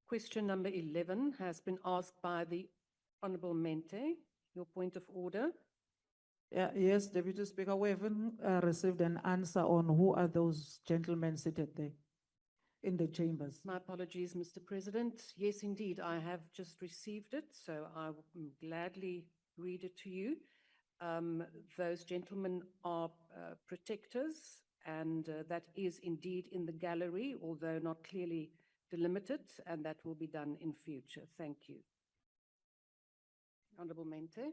Question number 11 has been asked by the Honourable Mente. Your point of order. Yes, Deputy Speaker, we haven't received an answer on who are those gentlemen seated there in the chambers. My apologies, Mr. President. Yes, indeed, I have just received it, so I will gladly read it to you. Those gentlemen are protectors, and that is indeed in the gallery, although not clearly delimited, and that will be done in future. Thank you. Honourable Mente.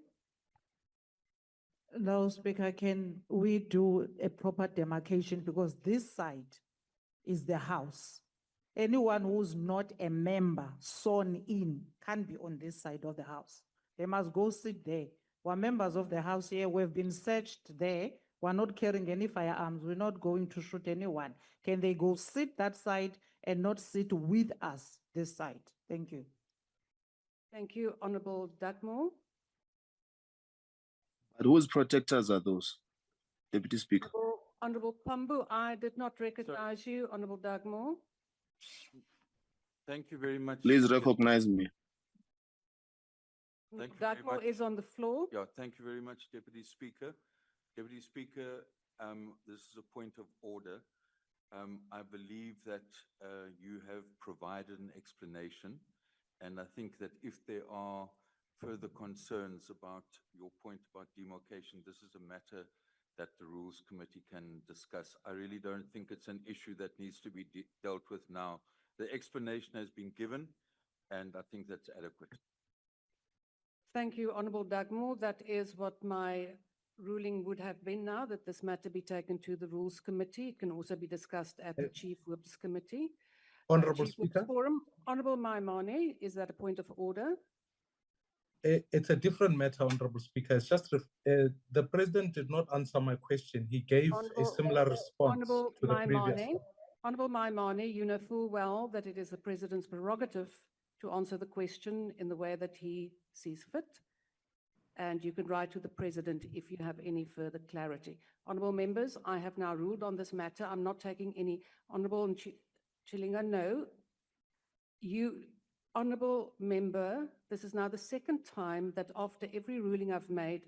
No, Speaker, can we do a proper demarcation, because this side is the house. Anyone who's not a member sworn in can't be on this side of the house. They must go sit there. We're members of the house here. We've been searched there. We're not carrying any firearms. We're not going to shoot anyone. Can they go sit that side and not sit with us this side? Thank you. Thank you, Honourable Dugmore. But whose protectors are those, Deputy Speaker? Honourable Pambu, I did not recognize you. Honourable Dugmore. Thank you very much. Please recognize me. Thank you very Dugmore much. is on the floor. Yeah, thank you very much, Deputy Speaker. Deputy Speaker, this is a point of order. I believe that you have provided an explanation, and I think that if there are further concerns about your point about demarcation, this is a matter that the Rules Committee can discuss. I really don't think it's an issue that needs to be dealt with now. The explanation has been given, and I think that's adequate. Thank you, Honourable Dugmore. That is what my ruling would have been now, that this matter be taken to the Rules Committee. It can also be discussed at the Chief Whip's Committee. Honourable Chief Whip's Speaker, Forum. Honourable Maimane, is that a point of order? it's a different matter, Honourable Speaker. It's just the President did not answer my question. He gave a similar response Honourable to the previous Maimane, one. Honourable Maimane, you know full well that it is the President's prerogative to answer the question in the way that he sees fit. And you can write to the President if you have any further clarity. Honourable members, I have now ruled on this matter. I'm not taking any. Honourable Chilinga, no. You, Honourable Member, this is now the second time that after every ruling I've made,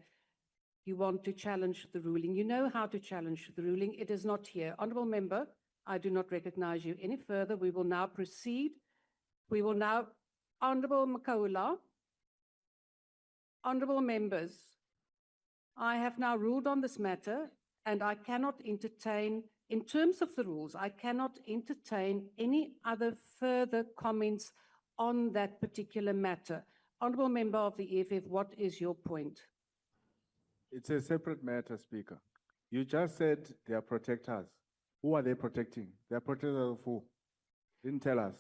you want to challenge the ruling. You know how to challenge the ruling. It is not here. Honourable Member, I do not recognize you any further. We will now proceed. We will now, Honourable Makola, Honourable members, I have now ruled on this matter, and I cannot entertain, in terms of the rules, I cannot entertain any other further comments on that particular matter. Honourable member of the EFF, what is your point? It's a separate matter, Speaker. You just said they are protectors. Who are they protecting? They are protectors of who? Didn't tell us.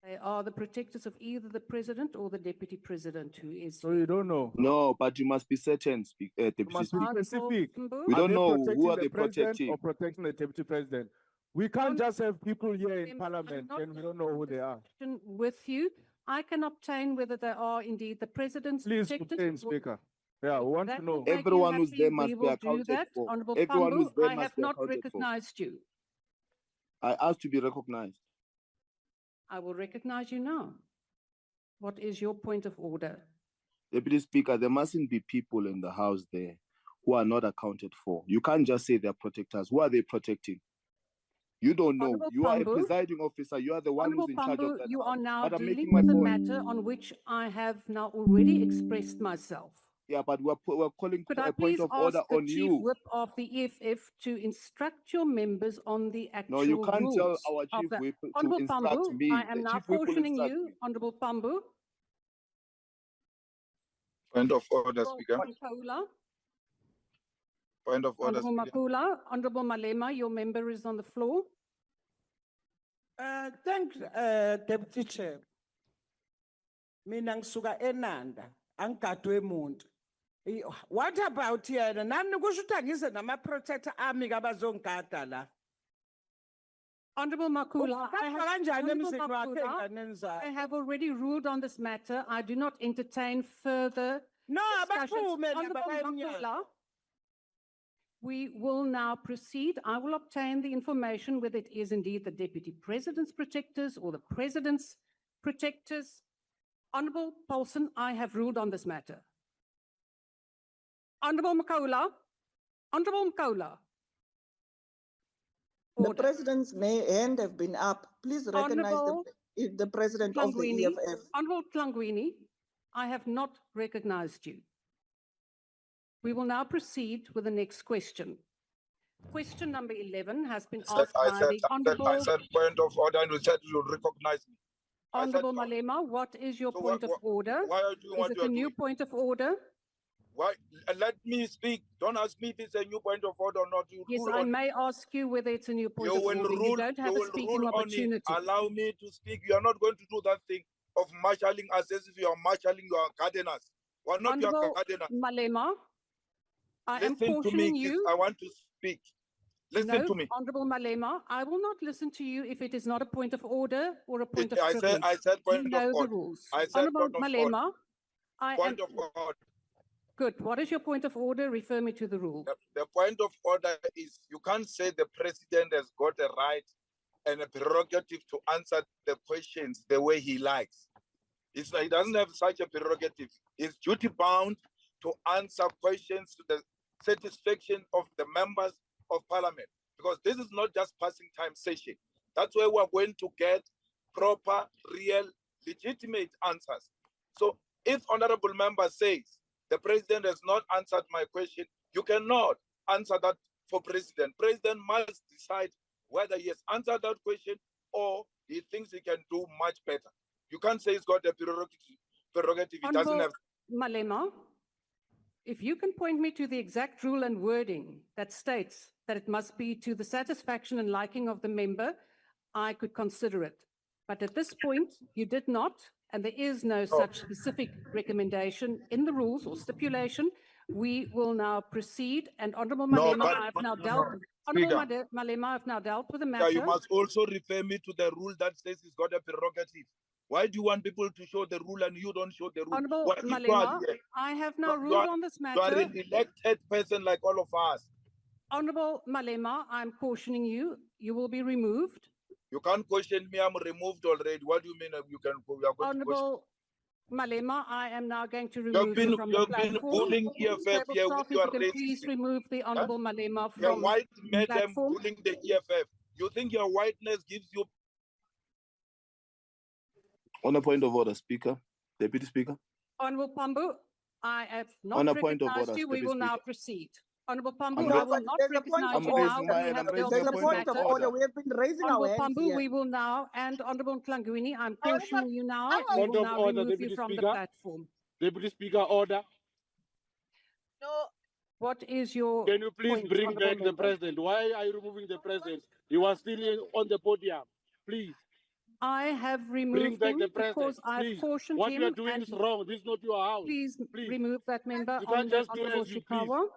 They are the protectors of either the President or the Deputy President, who is... So you don't know. No, but you must be certain, You Deputy must be Speaker. specific. We Are don't they know protecting who are the they president protecting. or protecting the Deputy President. We can't just have people here in I'm Parliament not and we don't know who they are. with you. I can obtain whether they are indeed the President's Please protectors. obtain, Speaker. Yeah, we want That to know. will make you Everyone who's happy. there must We be will do accounted that. for. Honourable Everyone who's Pambu, there I must have be not accounted for. recognized you. I asked to be recognized. I will recognize you now. What is your point of order? Deputy Speaker, there mustn't be people in the house there who are not accounted for. You can't just say they're protectors. Who are they protecting? You don't know. Honourable You are a Pambu. presiding officer. You are the one Honourable who's in charge of Pambu, that you house. are now But I'm dealing making my with a point. matter on which I have now already expressed myself. Yeah, but we're calling Could for I a point please of ask order the on Chief you. Whip of the EFF to instruct your members on the actual No, you can't rules tell our of Chief the- Whip to Honourable instruct Pambu, me. I am The now Chief Whip will cautioning instruct you, me. Honourable Pambu. Point of order, Speaker. Makula, Point of order, Honourable Speaker. Makula, Honourable Malema, your member is on the floor. Thanks, Deputy Chair. Mina ngisuka eNanda, angigadwe emuntu. What about here? Nani kusho ukuthi angize nama-protector ami abazongigada la. Honourable Makula, Kanjani emzini wakhe ey'nganeni I zakhe? have already ruled on this matter. I do not entertain further No, discussions. abaphume Honourable laba emnyango. Makula, we will now proceed. I will obtain the information whether it is indeed the Deputy President's protectors or the President's protectors. Honorable Paulson, I have ruled on this matter. Honorable Makola, Honorable Makola. The Order. president's hand have been up. Please recognize Honorable the president of the Klangwini, EFF. Honorable Klangwini, I have not recognized you. We will now proceed with the next question. Question number 11 has been asked by the I Honorable, said point of order and you said you recognize me. I said Honorable no. Malema. What is your So point of order? Why are you doing Is what it you a are new doing? point of order? Why? Let me speak. Don't ask me if it's a new point of order or not. You Yes, rule I on may ask you whether it's a new point You of will order. rule. You don't have You a will speaking rule on it. opportunity. Allow me to speak. You are not going to do that thing of marshalling us as if you are marshalling your gardeners. We're not your Honorable gardeners. Malema, I am Listen to me, cautioning sis. you. I want to speak. Listen No, to me. Honorable Malema, I will not listen to you if it is not a point of order or a point of I privilege. said You point of know the order. rules. I said Honorable point of order. Malema, I am Point of order. good. What is your point of order? Refer me to the rule. The point of order is you can't say the president has got a right and a prerogative to answer the questions the way he likes. He doesn't have such a prerogative. He's duty bound to answer questions to the satisfaction of the members of parliament, because this is not just passing time session. That's where we're going to get proper, real, legitimate answers. So if honorable member says the president has not answered my question, you cannot answer that for president. President must decide whether he has answered that question or he thinks he can do much better. You can't say he's got a prerogative. He doesn't have. Malema, if you can point me to the exact rule and wording that states that it must be to the satisfaction and liking of the member, I could consider it. But at this point, you did not, and there is no such specific recommendation in the rules or stipulation. We will now proceed, and Honorable Malema, I have now dealt. Honorable Malema, I have now dealt with the matter. You must also refer me to the rule that says he's got a prerogative. Why do you want people to show the rule and you don't show the rule? Honorable Well, Malema, I have now ruled on this you are matter. an elected person like all of us. Honorable Malema, I'm cautioning you, you will be removed. You can't question me, I'm removed already. What do you mean you are going to question? Honorable Malema, I am now going to You've remove been, you from the you've been platform. bullying EFF Table here staff, with if your you can please racism. remove the Honorable Malema You're from white the madam platform. bullying the EFF. You think your whiteness gives you. On a point of order, Speaker, Deputy Speaker. Honorable Pambu, I have On not a point of recognized order, you. We Deputy will now Speaker. proceed. Honorable Pambu, I'm I raising- will not There's a point recognize of you order. now. We have There's dealt a with this point of matter. order. We have been raising our Honorable hands Pambu, here. we will now, and Honorable Klangwini, I'm Honorable- cautioning you now. We Point will of now order, remove you Deputy from the Speaker. platform. Deputy Speaker, order. No. What is your Can you please point, bring Honorable back the Member? president? Why are you removing the president? He was still on the podium. Please, I have bring removed back him the president. because I've Please. cautioned What you are him. doing And is wrong. This is not your house. please Please. remove that member. You can't just do Honorable as you please. Shikawa.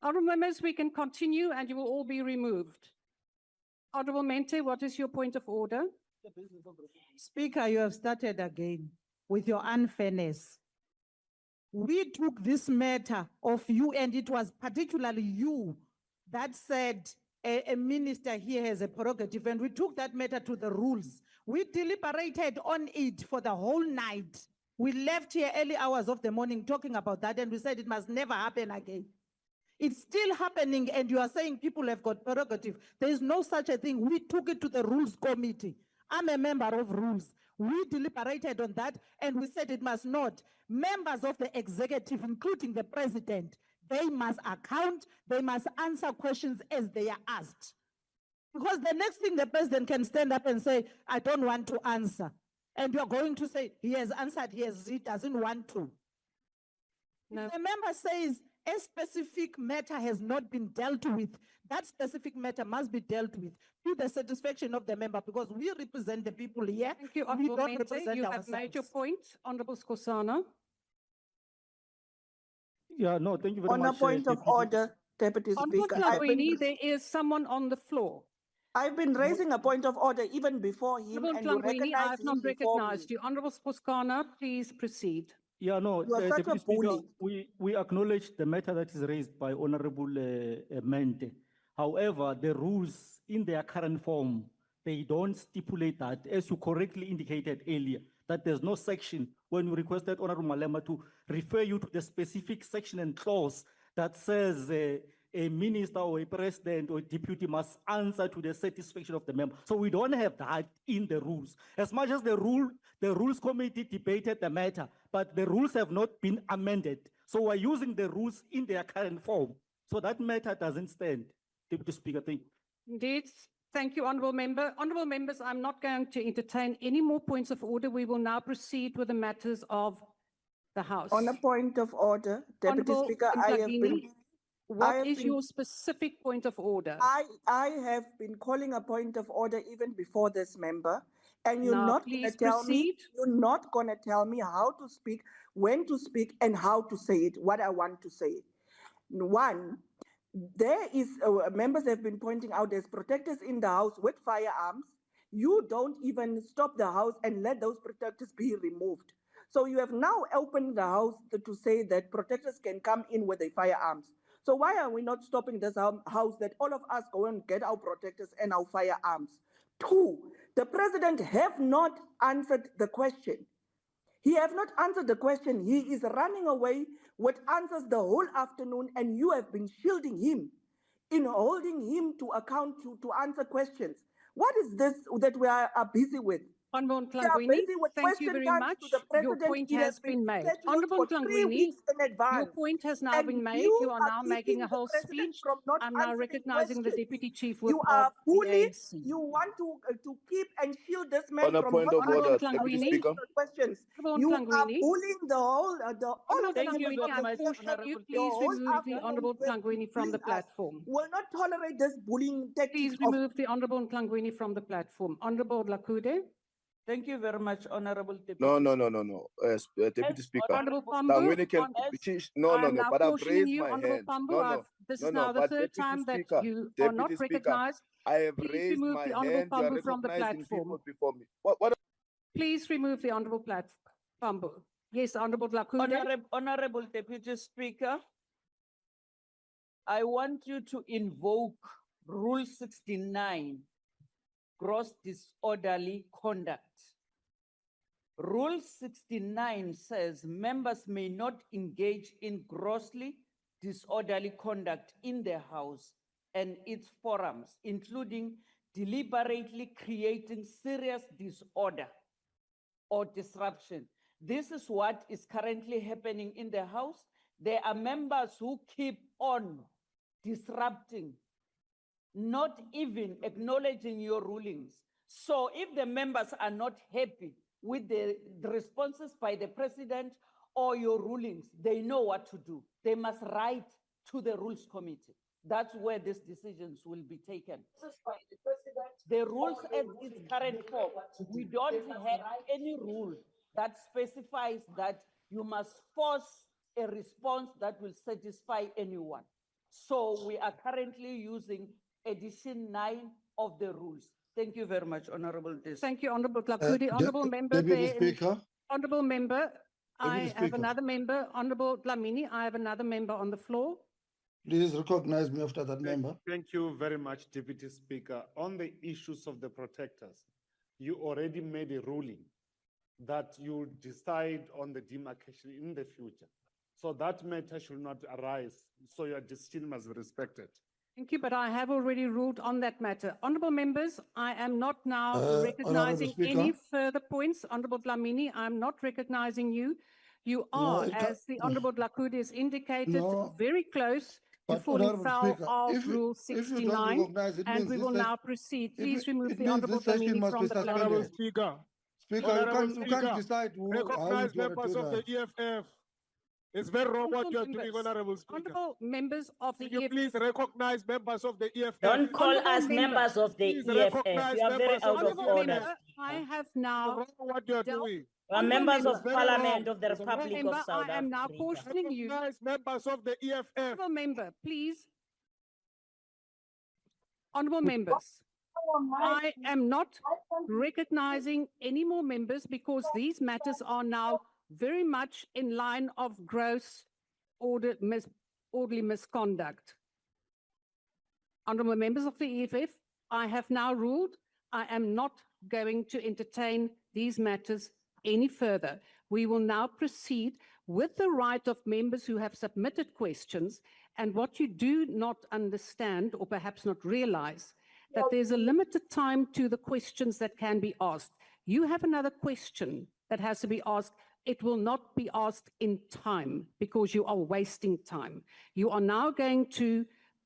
Honorable members, we can continue and you will all be removed. Honorable Mente, what is your point of order? Speaker, you have started again with your unfairness. We took this matter of you, and it was particularly you that said a minister here has a prerogative, and we took that matter to the rules. We deliberated on it for the whole night. We left here early hours of the morning talking about that, and we said it must never happen again. It's still happening, and you are saying people have got prerogative. There is no such a thing. We took it to the Rules Committee. I'm a member of Rules. We deliberated on that, and we said it must not. Members of the executive, including the president, they must account, they must answer questions as they are asked. Because the next thing the president can stand up and say, I don't want to answer. And you're going to say, he has answered, he doesn't want to. No. If the member says a specific matter has not been dealt with, that specific matter must be dealt with to the satisfaction of the member, because we represent the people here. Thank you, We Honorable don't Mente. represent You have made your ourselves. point. Honorable Skosana. Yeah, no, thank you very On a much. point of Deputy. order, Deputy Honorable Speaker, Klangwini, there is someone on the floor. I've been raising a point of order even before him, Honorable and you Klangwini, I recognize have him not before me. recognized you. Honorable Skoskana, please proceed. Yeah, no, You are such a Deputy Speaker, bully. we acknowledge the matter that is raised by Honorable Mente. However, the rules in their current form they don't stipulate that, as you correctly indicated earlier, that there's no section when you requested Honorable Malema to refer you to the specific section and clause that says a minister or a president or a deputy must answer to the satisfaction of the member. So we don't have that in the rules. As much as the rules committee debated the matter, but the rules have not been amended. So we're using the rules in their current form. So that matter doesn't stand. Deputy Speaker, thank you. Indeed. Thank you, Honourable Member. Honourable Members, I'm not going to entertain any more points of order. We will now proceed with the matters of the House. On a point of order, Deputy Honourable Speaker, I have been, Mhlagini, what have is been- your specific point of order? I have been calling a point of order even before this member, and you're Now, not going to please tell me, proceed. you're not going to tell me how to speak, when to speak, and how to say it, what I want to say. One, there is, members have been pointing out there's protectors in the house with firearms. You don't even stop the house and let those protectors be removed. So you have now opened the house to say that protectors can come in with their firearms. So why are we not stopping this house that all of us go and get our protectors and our firearms? Two, the president have not answered the question. He have not answered the question. He is running away with answers the whole afternoon, and you have been shielding him in holding him to account to answer questions. What is this that we are busy with? Honourable We are Mhlagini, busy with thank you question very times much. to the Your president. point It has been made. scheduled Honourable for 3 Mhlagini, weeks in advance. your point has now And been made. you You are now making keeping a the whole president speech. from not I'm now answering recognizing the questions. Deputy Chief Whip You of are the bullied. ANC. You want to keep and shield this man On a from point not of Honourable order, answering Deputy Mhlagini. Speaker. the questions. Honourable You are Mhlagini. bullying the whole all Honourable of the Thank you members Mhlagini, of very the I'm much, session. cautioning you. Honourable The Please whole remove the afternoon Honourable you have been Mhlagini from the bullying us. platform. Will not tolerate this bullying tactics Please of remove the Honourable Mhlagini from the platform. Honourable Lakude. Thank you very much, Honorable Deputy. No. Deputy Yes, Speaker. Honourable Langwini Pambu, can, no, I'm now but I've cautioning raised you, my Honourable hand. Pambu. This is now the but third Deputy time that Speaker, you are not Deputy Speaker, recognized. I have Please raised remove my the Honourable hand. You are Pambu from the recognizing platform. people before me. What Please remove the Honourable Pambu. Yes, Honourable Lakude. Honorable Deputy Speaker, I want you to invoke Rule 69, gross disorderly conduct. Rule 69 says members may not engage in grossly disorderly conduct in the House and its forums, including deliberately creating serious disorder or disruption. This is what is currently happening in the House. There are members who keep on disrupting, not even acknowledging your rulings. So if the members are not happy with the responses by the president or your rulings, they know what to do. They must write to the Rules Committee. That's where these decisions will be taken. The rules as its current form, we don't have any rule that specifies that you must force a response that will satisfy anyone. So we are currently using edition 9 of the rules. Thank you very much, Honorable Dis. Thank you, Honourable Lakude. Honourable Member, Deputy there- Speaker, Honourable Member, I have Speaker. another member, Honourable Dlamini, I have another member on the floor. please recognize me after that member. Thank you very much, Deputy Speaker. On the issues of the protectors, you already made a ruling that you decide on the demarcation in the future. So that matter should not arise. So your decision must be respected. Thank you, but I have already ruled on that matter. Honourable members, I am not now Honourable recognizing Speaker. any further points. Honourable Dlamini, I'm not recognizing you. You are, it ca- as the Honourable Lakude has indicated, No, very close to but falling Honourable foul Speaker, of if you- Rule if you don't 69. recognize, it And means we this will session- now proceed. it Please me- remove it the means Honourable this session Dlamini must from be the suspended. Honorable platform. Speaker. Speaker, Honourable you can't Speaker, decide how you recognize want to members do of that. the EFF. It's very wrong what Honourable you're doing, members, Honorable Speaker. Honourable members of the Can you EFF. please recognize members of the EFF? Don't call Honourable us member. members of the Please EFF. recognize You are very members of out the of Honourable order. member, I have It's now wrong what you're dealt- doing. You are Honourable members member. of Very Parliament wrong. of the It's wrong. Republic Member, of South I am now Africa. cautioning you. Recognize members of the EFF. Honourable member, please. Honourable members, I am not recognizing any more members because these matters are now very much in line of gross orderly misconduct. Honourable members of the EFF, I have now ruled I am not going to entertain these matters any further. We will now proceed with the right of members who have submitted questions. And what you do not understand, or perhaps not realize, that there's a limited time to the questions that can be asked. You have another question that has to be asked. It will not be asked in time because you are wasting time. You are now going to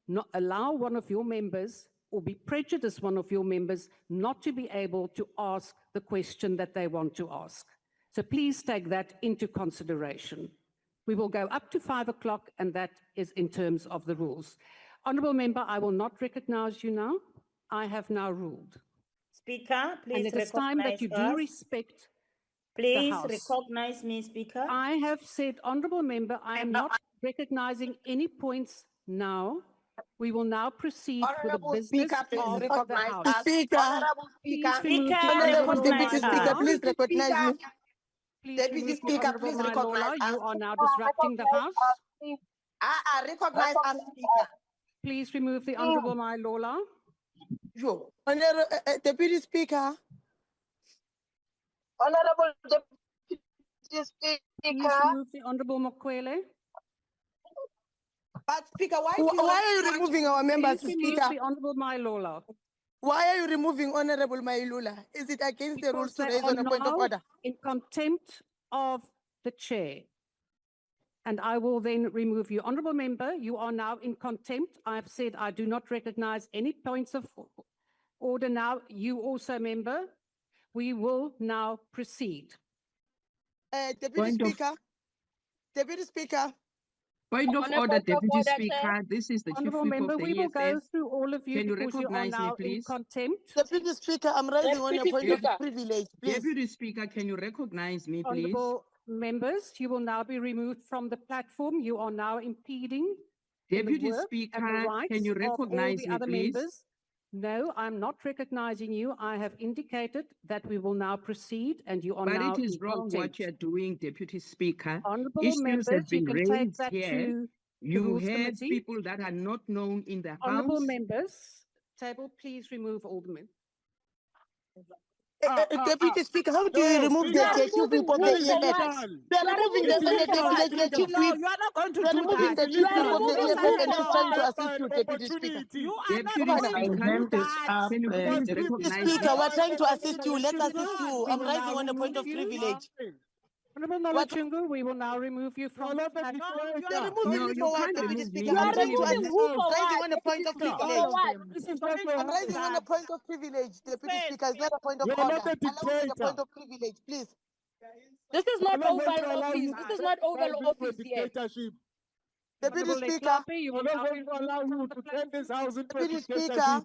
not allow one of your members or be prejudiced one of your members not to be able to ask the question that they want to ask. So please take that into consideration. We will go up to 5 o'clock, and that is in terms of the rules. Honourable Member, I will not recognise you now. I have now ruled. Speaker, And please it is time that recognize you do us. respect the Please House. recognize me, Speaker. I have said, Honourable Member, I am not recognising any points now. We will now proceed with the Honorable business Speaker, please of the recognize House. us. Speaker. Honorable Please Speaker. remove the Speaker, Honorable Honourable Deputy recognize Speaker, us. please recognize me. Please Deputy remove the Speaker, Honourable please Mailola. recognize You us. are now disrupting the House. Recognize us, Speaker. Please remove the Honourable Mailola. Yo. Honorable Deputy Speaker. Honorable Deputy Please Speaker. remove the Honourable Mokwele. But Speaker, why do you Why are you removing our members, Please remove Speaker? the Honourable Mailola. Why are you removing Honorable Mailula? Is it against the rules Because to they raise are on a point of now order? in contempt of the chair. And I will then remove you. Honourable Member, you are now in contempt. I've said I do not recognise any points of order now. You also, Member. We will now proceed. Deputy Speaker. Deputy Speaker. Point of order, Deputy Speaker. This is the Chief Honourable Whip Member, of the we will go EFF. through all of you Can you because you are recognize me, now in please? contempt. Deputy Speaker, I'm raising on a point of privilege, please. Deputy Speaker, can you recognize me, please? Honourable members, you will now be removed from the platform. You are now impeding in the Deputy work and the Speaker, rights can you of all recognize the me, other please? members. No, I'm not recognizing you. I have indicated that we will now proceed and you are But now it is in wrong what contempt. you're doing, Deputy Speaker. Honourable Issues members, have you been can take raised that here. to the You Rules have Committee. people that are not known in the Honourable House. members, table, please remove all the men. Deputy Speaker, how do you remove the chief whip of the EFF? You are removing the chief whip. You are not going to You are do removing that. the chief whip of the removing EFF and the he's trying to law. assist you, Deputy Speaker. You are Deputy not going to Speaker, do that. can you please Deputy recognize Speaker, me? we're trying to assist you. Let's assist you. We I'm will rising now on a point remove of you. privilege. Honourable What? Nalachungu, we will now remove you from the platform. You are removing No, me you for what, can't Deputy remove Speaker? me. I'm You trying to can't assist. Rising on a point of privilege. I'm rising on a that. point of privilege, Deputy Say, Speaker. It's not a point of You're order. not a Allow me the dictator. point of privilege, please. This is not I'm not going Oval to allow Office. you This is not Oval to Office here. dictatorship. Deputy Honourable Speaker. Leklapi, you will I'm not now going to allow you to turn this house into a Deputy Speaker. dictatorship.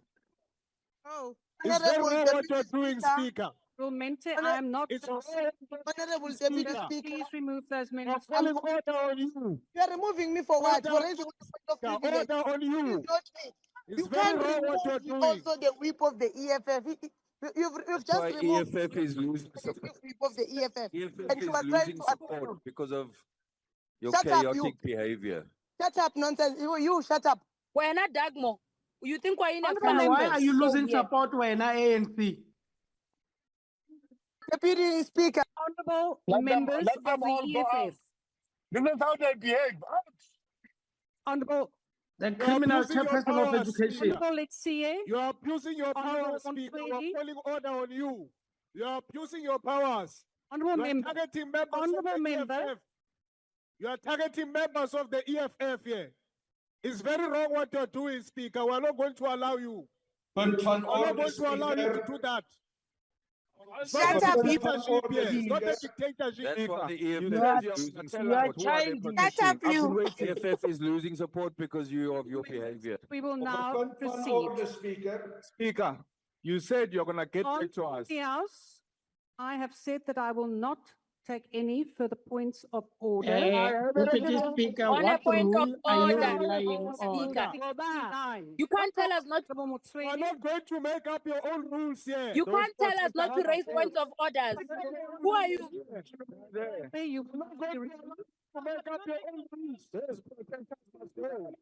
Oh, It's very Honorable wrong what Deputy you're doing, Speaker. Speaker. Mente, Honor- I am not. It's wrong, Honorable Speaker. Deputy Speaker. Please remove those We're minutes. calling order on you. You are removing me for what? For Order, raising a point of privilege. order on This is you. not me. It's You very can't wrong what you're remove doing. also the whip of the EFF. You've That's just why removed EFF is losing the support. whip of the EFF. EFF And you is are trying losing to assist support you. because of your Shut up, you. chaotic behavior. Shut up, nonsense. You shut up. We're not Dagmo. You think we're in a Honourable family? members. Why are you losing support when ANC? Deputy Speaker. Honourable members of the EFF. This is how they behave. Honourable The criminal criminal chairperson chairperson of of education. education. Honourable Letsie, You're abusing your Honourable powers, Speaker. We're Montfredi. calling order on you. You're abusing your powers. Honourable You're member. targeting members Honourable of the member. EFF. You are targeting members of the EFF here. It's very wrong what you're doing, Speaker. We're not going to allow you. We're not going to allow you to do that. It's not Shut a up, dictatorship here. It's not a dictatorship. That's why the EFF You know, is losing you support. are Who are they childish. Shut up, protecting? you. EFF is losing support because of your behavior. We will now proceed. Speaker, you said you're going to get On back to us. the House, I have said that I will not take any further points of order. Deputy Speaker, On a what point of rule are you order. relying on? Speaker. 69. You can't tell us not. Honourable You're Motswedi. not going to make up your own rules here. You Those can't tell us points not to are raise points of orders. Who are you? Hey, you You're not going to make up your own rules. Yes, protectors must go.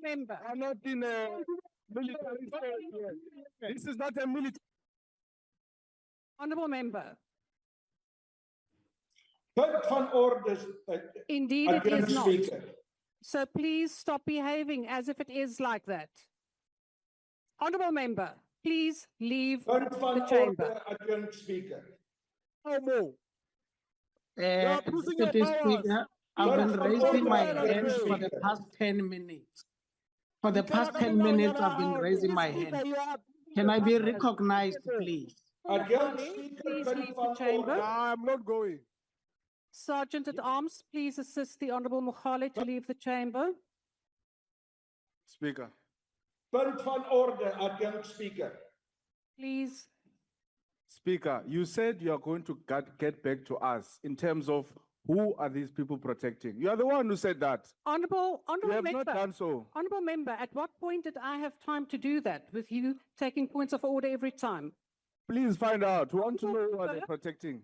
member. I'm not in a military state here. This is not a military. Honourable member, Punt van orde, indeed it again, is not. Speaker. So please stop behaving as if it is like that. Honourable member, please leave Punt the van chamber. orde, again, Speaker. No more. are abusing your Deputy powers. Speaker, I've been Punt van raising orde, my again, hand for the Speaker. past 10 minutes. For the past 10 minutes, I've been raising my hand. Can I be recognized, please? Again, Please Speaker, leave punt the van chamber. orde. I'm not going. Sergeant at Arms, please assist the Honourable Mohale to leave the chamber. Speaker. Punt van orde, again, Speaker. Please, Speaker, you said you are going to get back to us in terms of who are these people protecting. You are the one who said that. Honourable You have member. not done so. Honourable member, at what point did I have time to do that with you taking points of order every time? Please find out. We want to know who are they protecting.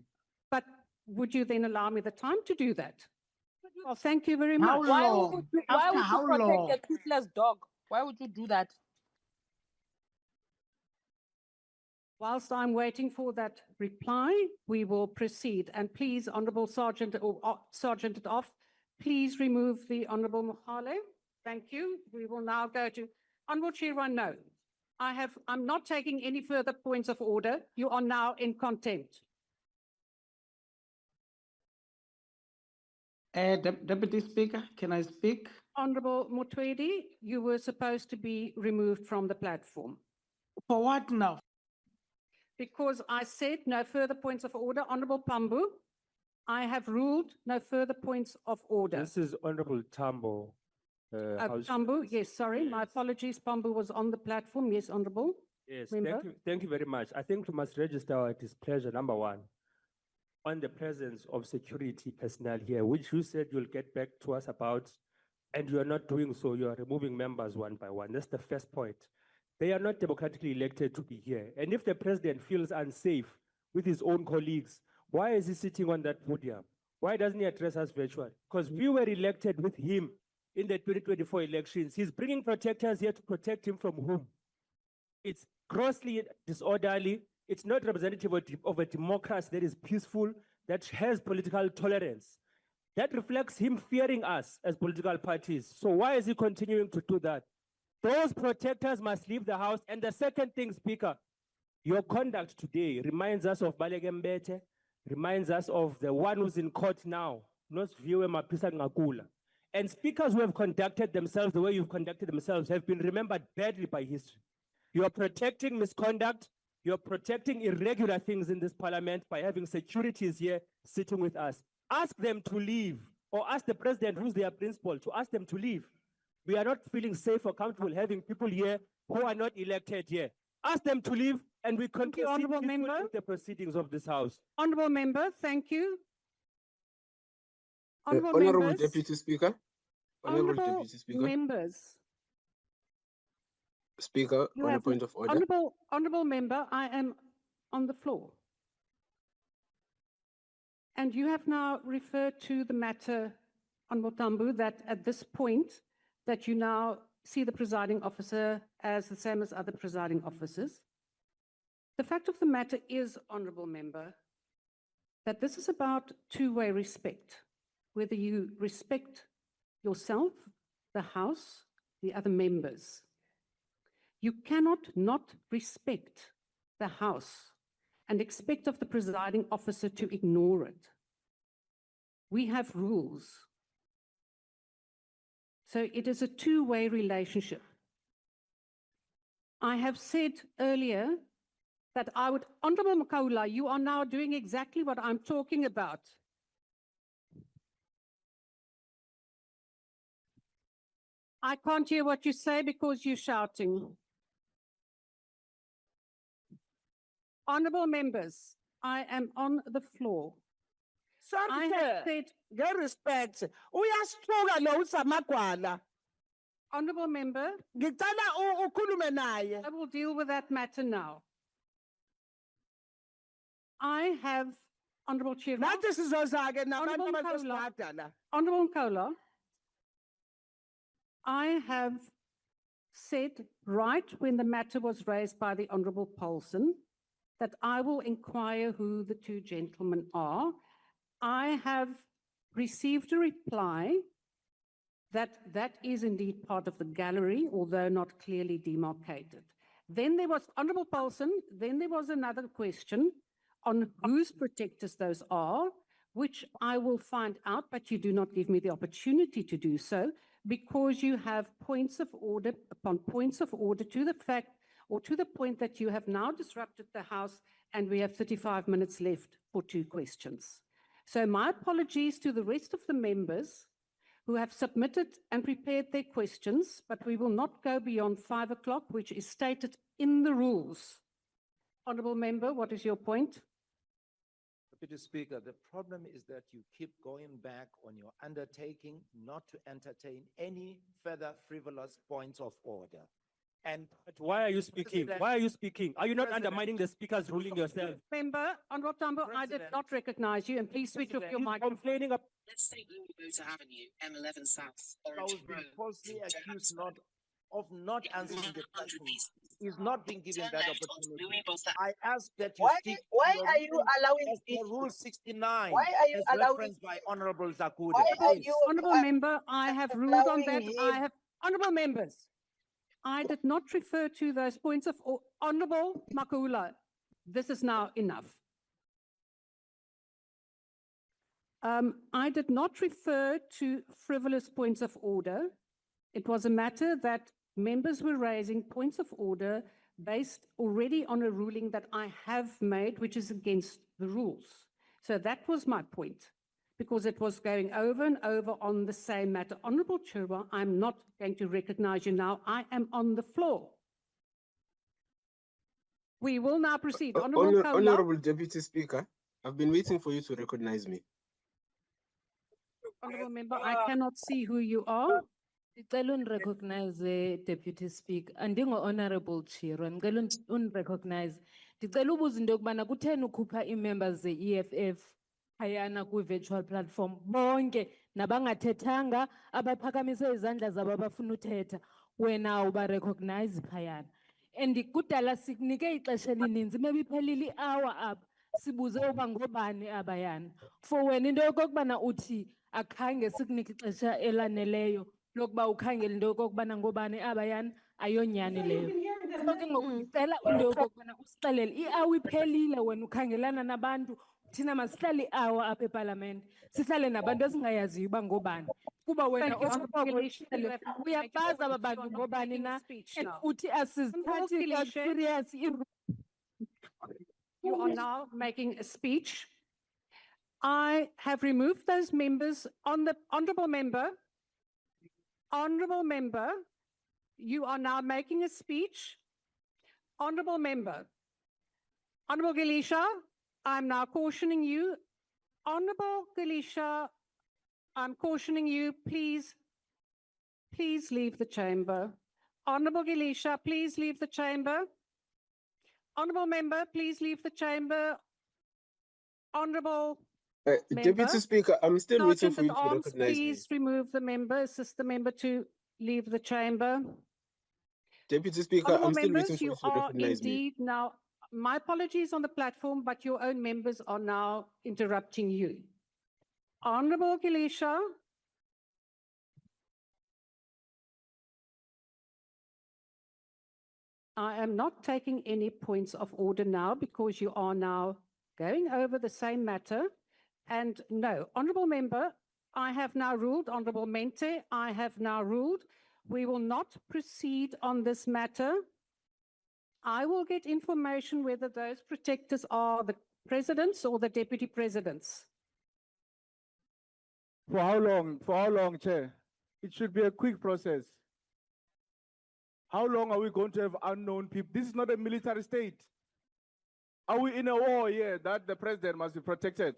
But would you then allow me the time to do that? Well, thank you very much. How long? Why After would how you protect long? a toothless dog? Why would you do that? Whilst I'm waiting for that reply, we will proceed. And please, Honourable Sergeant or Sergeant at Arms, please remove the Honourable Mohale. Thank you. We will now go to Honourable Chairman. No, I'm not taking any further points of order. You are now in contempt. Deputy Speaker, can I speak? Honourable Motwedi, you were supposed to be removed from the platform. For what now? Because I said no further points of order. Honourable Pambu, I have ruled no further points of order. This is Honorable Tambo. Pambu, yes, sorry, my apologies. Pambu was on the platform. Yes, Honourable. Yes, Member. thank you very much. I think we must register our displeasure, number one, on the presence of security personnel here, which you said you'll get back to us about, and you are not doing so. You are removing members one by one. That's the first point. They are not democratically elected to be here. And if the president feels unsafe with his own colleagues, why is he sitting on that podium? Why doesn't he address us virtually? Because we were elected with him in the 2024 elections. He's bringing protectors here to protect him from whom? It's grossly disorderly. It's not representative of a democracy that is peaceful, that has political tolerance. That reflects him fearing us as political parties. So why is he continuing to do that? Those protectors must leave the house. And the second thing, Speaker, your conduct today reminds us of Baleke Mbete, reminds us of the one who's in court now, not Viwe Mapisa Ngakula. And speakers who have conducted themselves the way you've conducted themselves have been remembered badly by history. You are protecting misconduct. You're protecting irregular things in this parliament by having securities here sitting with us. Ask them to leave, or ask the president, who's their principal, to ask them to leave. We are not feeling safe or comfortable having people here who are not elected here. Ask them to leave, and we can proceed Honourable Member. with the proceedings of this House. Honourable Member, thank you. Honourable members, Deputy Speaker. Honourable Honourable Deputy Speaker. members. Speaker, You on a have- point of order. Honourable Member, I am on the floor. And you have now referred to the matter, Honourable Tambu, that at this point, that you now see the presiding officer as the same as other presiding officers. The fact of the matter is, Honourable Member, that this is about two-way respect. Whether you respect yourself, the House, the other members. You cannot not respect the House and expect of the presiding officer to ignore it. We have rules. So it is a two-way relationship. I have said earlier that I would, Honourable Makaula, you are now doing exactly what I'm talking about. I can't hear what you say because you're shouting. Honourable members, I am on the floor. I have said, Get respect. Uyasihluka lo usamagwala. Honourable member, Ngicela ukhulume naye. I will deal with that matter now. I have, Honourable Chair. Nathi sizoza-ke nabantu Honourable abasesigada la. Honourable Nkola, I have said right when the matter was raised by the Honourable Paulson that I will inquire who the two gentlemen are. I have received a reply that that is indeed part of the gallery, although not clearly demarcated. Then there was, Honorable Paulson, then there was another question on whose protectors those are, which I will find out, but you do not give me the opportunity to do so, because you have points of order upon points of order to the fact, or to the point that you have now disrupted the House and we have 35 minutes left for 2 questions. So my apologies to the rest of the members who have submitted and prepared their questions, but we will not go beyond 5 o'clock, which is stated in the rules. Honourable Member, what is your point? Deputy Speaker, the problem is that you keep going back on your undertaking not to entertain any further frivolous points of order. And But why are you speaking? President- Why are you speaking? Are you not President- undermining the speaker's ruling yourself? Member, Honourable Tambo, I did President- not recognize you, and please switch off your He's mic. complaining about Let's take Louis Avenue, M11 South, I Orange was being Road. falsely accused of not answering the 100 question. pieces. He's not being given Turn that left onto opportunity. Louis Boston. I ask that you Why, stick why to your are you ruling allowing as per this? Rule 69, Why are you as allowing? referenced by Honorable Zakude. Why are Please. you Honourable Member, I have ruled on that. allowing I him? have, Honourable Members, I did not refer to those points of, Honourable Makula, this is now enough. I did not refer to frivolous points of order. It was a matter that members were raising points of order based already on a ruling that I have made, which is against the rules. So that was my point, because it was going over and over on the same matter. Honourable Chairman, I'm not going to recognize you now. I am on the floor. We will now proceed. Honourable Kaula. Honorable Deputy Speaker, I've been waiting for you to recognize me. Honourable Member, I cannot see who you are. Ndicela unirecognize Deputy Speaker. Andingo-honorable Chair, ndicela unirecognize. Ndicela ubuza into yokubana kutheni ukhupha ii-members ze-EFF phayana kwi-virtual platform bonke nabangathethanga abaphakamise izandla zabo abafuna uthetha wena uba-recognize phayana. And kudala sikunike ixesha elininzi maybe iphelile i-hour apha sibuze uba ngobani abayana. For wena into yokokubana uthi akhange sikunike ixesha elaneleyo lokuba ukhangele into yokokubana ngobani abayana ayonyani leyo. So ke ngoku ndicela into yokokubana usixelele i-hour iphelile wena ukhangelana nabantu thina masihlale i-hour apha epalamente sihlale nabantu esingayaziyo uba ngobani kuba wena Thank you, oqhubeka Honourable Gilishe. uhlale You have not made uyabazi your aba point. bantu You are not ngobani making a na speech and now. uthi asizithathi Gilishe. serious You are now making a speech. I have removed those members on the Honourable Member. Honourable Member, you are now making a speech. Honourable Member. Honourable Gilisha, I'm now cautioning you. Honourable Gilisha, I'm cautioning you, please leave the chamber. Honourable Gilisha, please leave the chamber. Honourable Member, please leave the chamber. Honourable Member. Deputy Speaker, I'm still waiting Sergeant for you at to Arms, recognize me. please remove the member, assist the member to leave the chamber. Deputy Speaker, Honourable I'm still waiting members, for you you to are recognize me. indeed now, my apologies on the platform, but your own members are now interrupting you. Honourable Gilisha. I am not taking any points of order now because you are now going over the same matter. And no, Honourable Member, I have now ruled, Honourable Mente, I have now ruled, we will not proceed on this matter. I will get information whether those protectors are the presidents or the deputy presidents. For how long, Chair? It should be a quick process. How long are we going to have unknown people? This is not a military state. Are we in a war here that the president must be protected?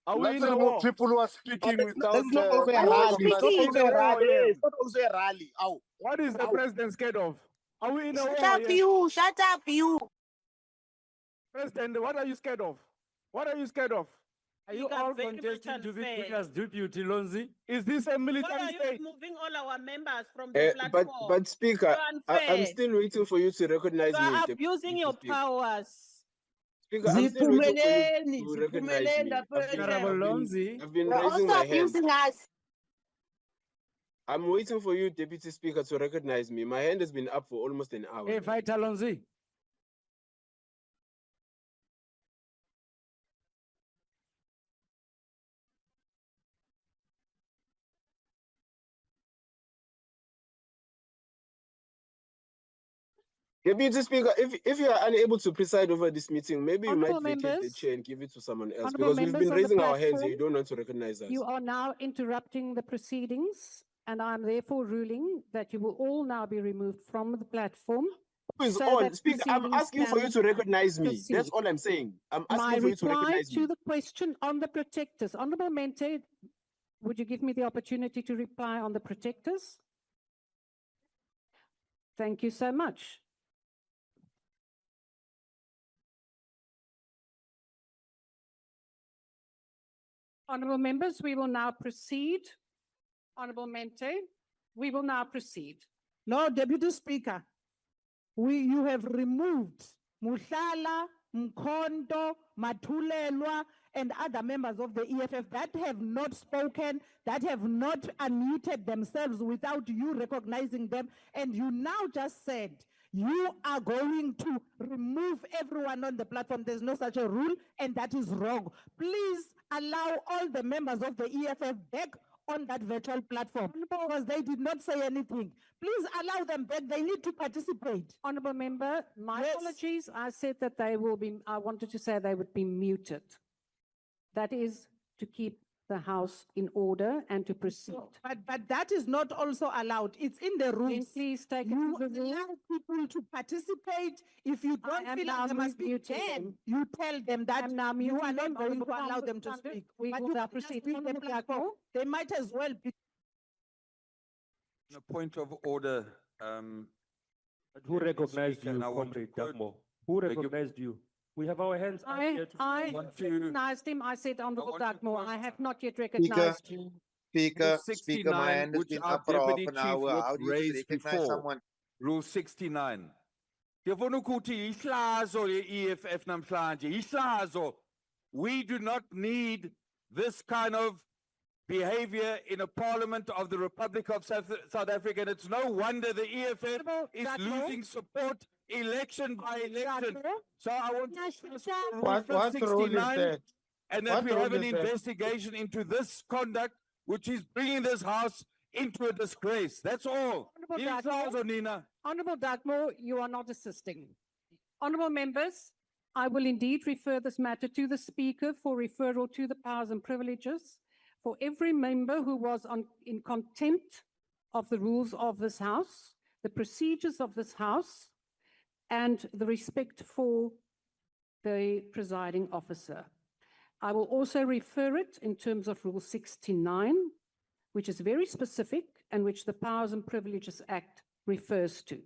Are we Let's in a remove war? people who are speaking without. That's not also a rally. It's not speaking. also a rally. Yeah. It's not also a rally. Ow. What is the president scared of? Are we in a war Shut up, here? you! Shut up, you! President, what are you scared of? What are you scared of? Are you all contesting to be Speaker's deputy, Lonzi? Is this a Why military are you state? removing all our members from the But platform? Speaker, You're I'm unfair. still waiting for you to recognize You me. are Deputy abusing your Speaker. powers. Speaker, I'm still waiting for you to Ziphumeleni, recognize me. ziphumeleni lapha. I've been You're raising also my hand. abusing us. I'm waiting for you, Deputy Speaker, to recognize me. My hand has been up for almost an hour. Hey, Fighter Lonzi. Deputy Speaker, if you are unable to preside over this meeting, maybe you might Honourable vacate the members, chair and give it to someone else, honourable because we've members been on the raising our hands platform, here. You don't want to recognize us. you are now interrupting the proceedings, and I'm therefore ruling that you will all now be removed from the platform. Who is so on? that Speaker, I'm proceedings asking for you can to recognize me. That's proceed. all I'm saying. I'm My asking for you to reply recognize to me. the question on the protectors. Honourable Mente, would you give me the opportunity to reply on the protectors? Thank you so much. Honourable members, we will now proceed. Honourable Mente, we will now proceed. No, Deputy Speaker, you have removed Mushala, Mkondo, Matulelwa, and other members of the EFF that have not spoken, that have not unmuted themselves without you recognizing them. And you now just said you are going to remove everyone on the platform. There's no such a rule, and that is wrong. Please allow all the members of the EFF back on that virtual platform because they did not say anything. Please allow them back. They need to participate. Honourable member, my Yes. apologies. I said that they will be, I wanted to say they would be muted. That is to keep the House in order and to proceed. But that is not also allowed. It's in the Then rules. please take it You to the allow people to participate. If you don't am feel now like they must be muting dead, them. you tell them that am now you are muting not them. going to Honourable allow them to Thunder, speak. we But will you now can just proceed. be on the Honourable platform. Blackmore. They might as well be. A point of order, But who Deputy recognized Speaker, you, and I want to Comrade quote- Dagmo? Who Beg your- recognized you? We have our hands up here to. I want to- recognized him. I said, Honourable want to Dartmoor, quote- I have not yet recognized you. Rule Speaker, my 69, hand has which been our up for half deputy an chief hour. would How do you raise recognize before. someone? Rule 69. Ngifuna ukuthi ihlazo ye-EFF namhlanje, ihlazo. We do not need this kind of behavior in a parliament of the Republic of South Africa. And it's no wonder the EFF is losing support election by election. So I want to ask for Rule What rule is 69 that? and that What we rule have an is that? investigation into this conduct, which is bringing this house into a disgrace. That's all. Honourable Dartmoor. Ihlazo, Nina. Honourable Dartmoor, you are not assisting. Honourable members, I will indeed refer this matter to the Speaker for referral to the powers and privileges for every member who was in contempt of the rules of this House, the procedures of this House, and the respect for the presiding officer. I will also refer it in terms of Rule 69, which is very specific and which the Powers and Privileges Act refers to.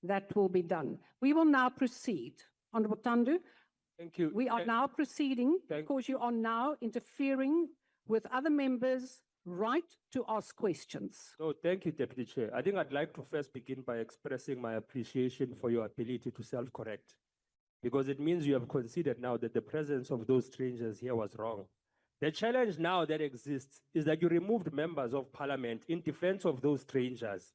That will be done. We will now proceed. Honourable Tandu, Thank you. we are now proceeding because you are now interfering with other members' right to ask questions. No, thank you, Deputy Chair. I think I'd like to first begin by expressing my appreciation for your ability to self-correct, because it means you have considered now that the presence of those strangers here was wrong. The challenge now that exists is that you removed members of parliament in defense of those strangers.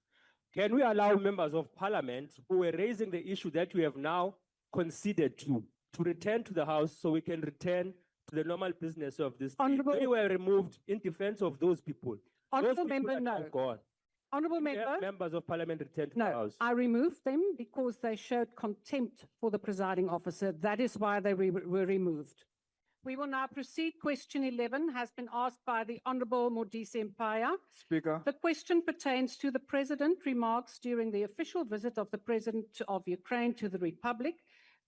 Can we allow members of parliament who were raising the issue that you have now conceded to return to the House so we can return to the normal business of this? They were removed in defense of those people. Honourable Those people member, are now no. gone. Honourable Can member, members of parliament return to the no, House. I removed them because they showed contempt for the presiding officer. That is why they were removed. We will now proceed. Question 11 has been asked by the Honourable Modise Empire. Speaker. The question pertains to the President remarks during the official visit of the President of Ukraine to the Republic,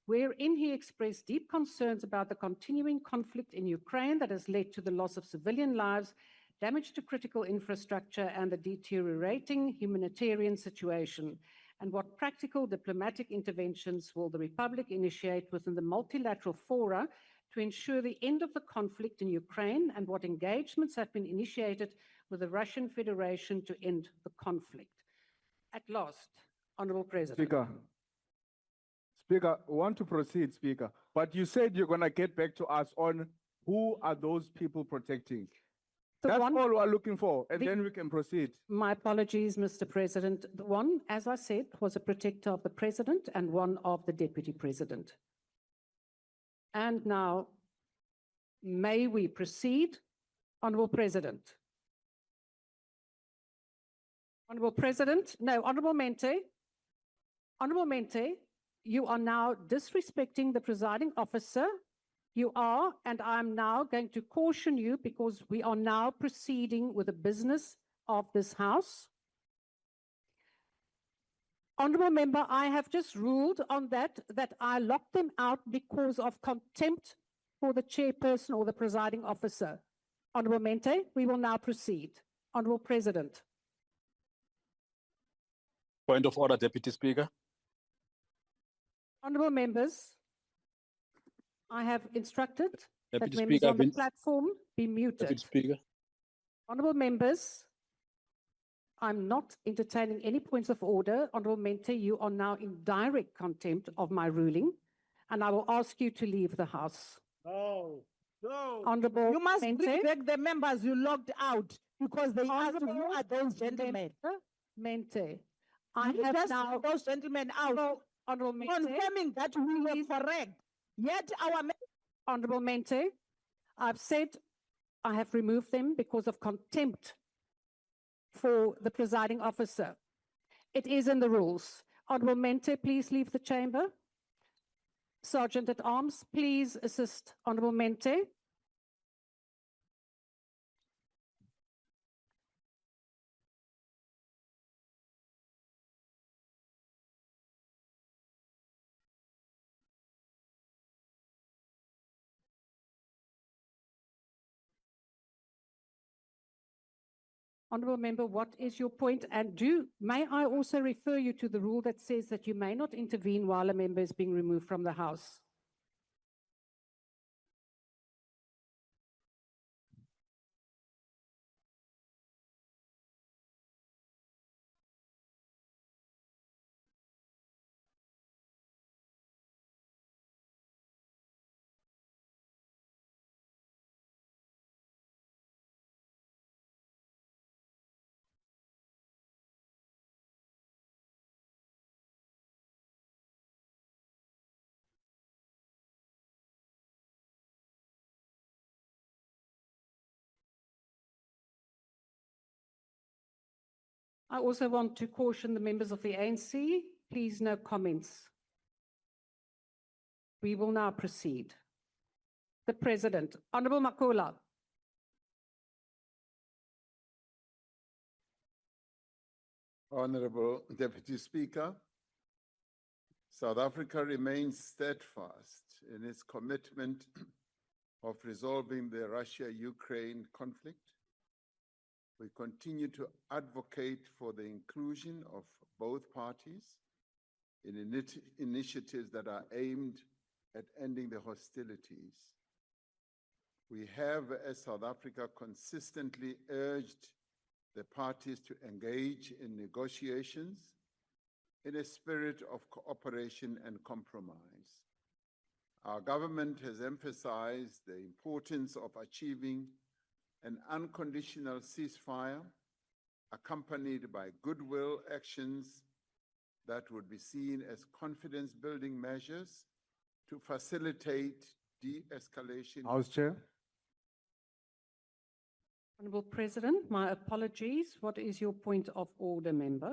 wherein he expressed deep concerns about the continuing conflict in Ukraine that has led to the loss of civilian lives, damage to critical infrastructure, and the deteriorating humanitarian situation. And what practical diplomatic interventions will the Republic initiate within the multilateral fora to ensure the end of the conflict in Ukraine, and what engagements have been initiated with the Russian Federation to end the conflict? At last, Honourable President. Speaker, we want to proceed, Speaker, but you said you're gonna get back to us on who are those people protecting. The That's one- all we're looking for, and the- then we can proceed. My apologies, Mr. President. The one, as I said, was a protector of the president and one of the deputy president. And now, may we proceed? Honorable President. Honorable President, no, Honorable Mente. Honorable Mente, you are now disrespecting the presiding officer. You are, and I'm now going to caution you because we are now proceeding with the business of this House. Honorable Member, I have just ruled on that I locked them out because of contempt for the chairperson or the presiding officer. Honorable Mente, we will now proceed. Honorable President. Point of order, Deputy Speaker. Honorable members, I have instructed that Deputy members Speaker, on the Vince. platform be Deputy muted. Speaker. Honorable members, I'm not entertaining any points of order. Honorable Mente, you are now in direct contempt of my ruling, and I will ask you to leave the House. No, no. Honorable You must Mente. bring back the members you locked out because they asked you, who are those gentlemen? Mente, I You have just now. put those gentlemen out, Honorable Mente. confirming that we were correct. Yet our Honorable Mente, I've said I have removed them because of contempt for the presiding officer. It is in the rules. Honorable Mente, please leave the chamber. Sergeant at Arms, please assist Honorable Mente. Honorable Member, what is your point? And may I also refer you to the rule that says that you may not intervene while a member is being removed from the House? I also want to caution the members of the ANC, please no comments. We will now proceed. The President, Honorable Makula. Honorable Deputy Speaker, South Africa remains steadfast in its commitment of resolving the Russia-Ukraine conflict. We continue to advocate for the inclusion of both parties in initiatives that are aimed at ending the hostilities. We have, as South Africa, consistently urged the parties to engage in negotiations in a spirit of cooperation and compromise. Our government has emphasized the importance of achieving an unconditional ceasefire accompanied by goodwill actions that would be seen as confidence-building measures to facilitate de-escalation. House Chair. Honorable President, my apologies. What is your point of order, member?